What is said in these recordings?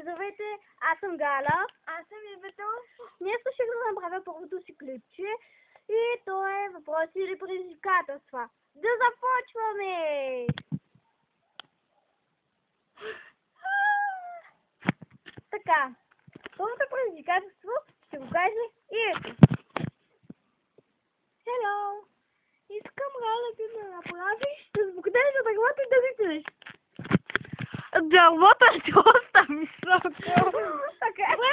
Здравейте, аз съм Галя. Аз съм Ивето. Днес ще да направя първото си клипче и то е въпроси или предизвикателства. Да започваме! Така, първото предизвикателство ще го каже Ивето. Hello! Искам Галя ти да направиш да сбогнеш за дървото и да викнеш. Дървото е доста високо. Така че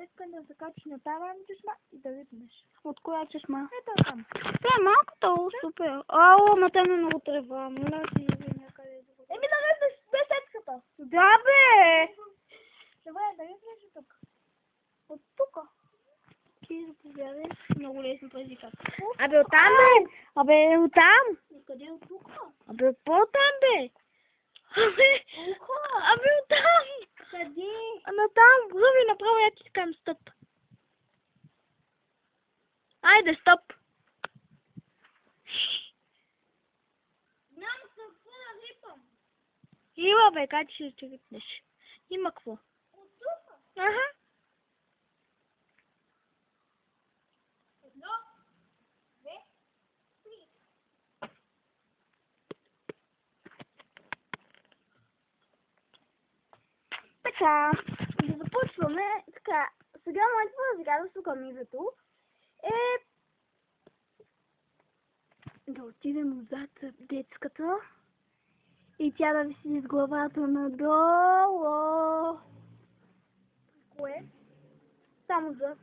искам да закачиш на тази чешма и да випнеш. От коя чешма? Ето там. Това е малкото, супер. Ало, ма там е много трева. Моля си, иди някъде. Еми да випнеш десетката. Да, бе! Добре, да випнеш от тук. От тук. Ти заповядай. Много лесно предизвикателство. Абе оттам бе. Абе, оттам. Къде е от тук? Абе, по-там, бе. Абе, оттам. Къде? Натам, зъби направо, я ти скам стоп. Айде, стоп. Няма се какво да випам. Има, бе, как ще ти випнеш? Има какво? От тук. Ага. Едно, две, три. Така, да започваме. Така, сега моето предизвикателство към Ивето е да отидем отзад в детската и тя да виси с главата надолу. Кое? Само зад.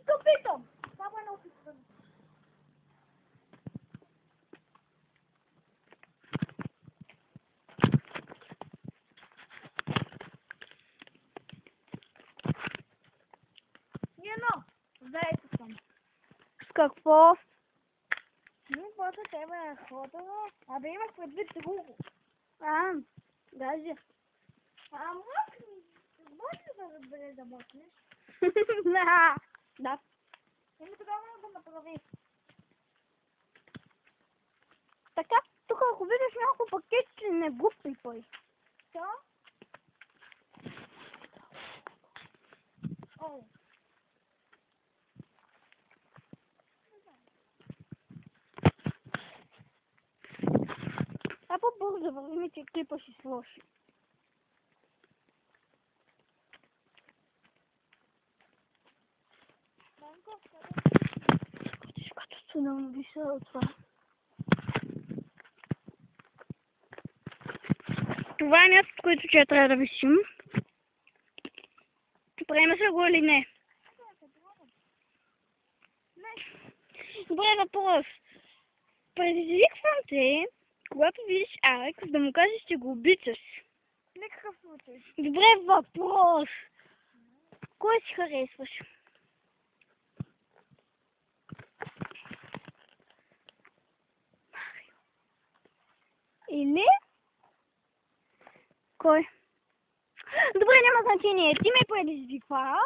Стопитом! Само едно опитване. Едно. Заето съм. С какво? Не, просто тебе е ходила. Абе имах предвид друго. Даже. Може ли да разбереш да мокнеш? Да. Еми тогава да го направи. Така, тук ако видиш няколко пакетче, не го пипай. Що? О. А по-бързо да върви, че клипа ще сложи. Качеството да му виша от това. Това е мястото, което ще трябва да висим. Приемаш ли го или не? Добре, въпрос. Предизвиквам те, когато видиш Алекс, да му кажеш, че го обичаш. Никакъв случай. Добре, въпрос. Кой си харесваш? Или? Кой? Добре, няма значение. Ти ме предизвикваш.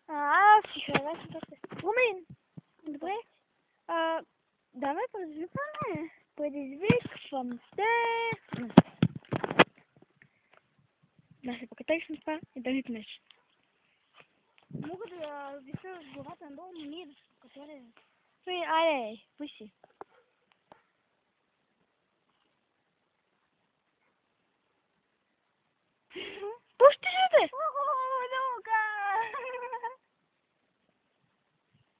Аз си харесвам. Румен. Добре. Давай предизвикваме. Предизвиквам те. Да се покатаеш на това и да випнеш. Мога да виша с главата надолу, но ние да се покатали. Айде, пуши. Пущи ли те?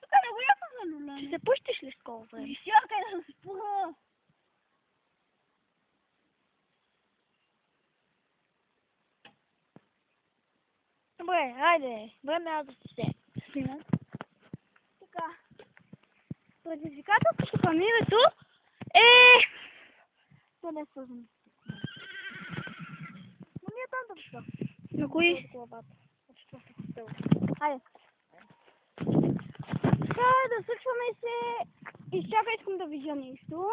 Тук не го ясно за люляне. Ще се пущиш ли скоро време? Висяка е да спра. Добре, айде. Време аз да се снимам. Така. Предизвикателството към името е... Това не е свързано. Но ние там да виша. На кои? Главата. Айде. Така, да свършваме се. Изчакай, искам да видя нещо.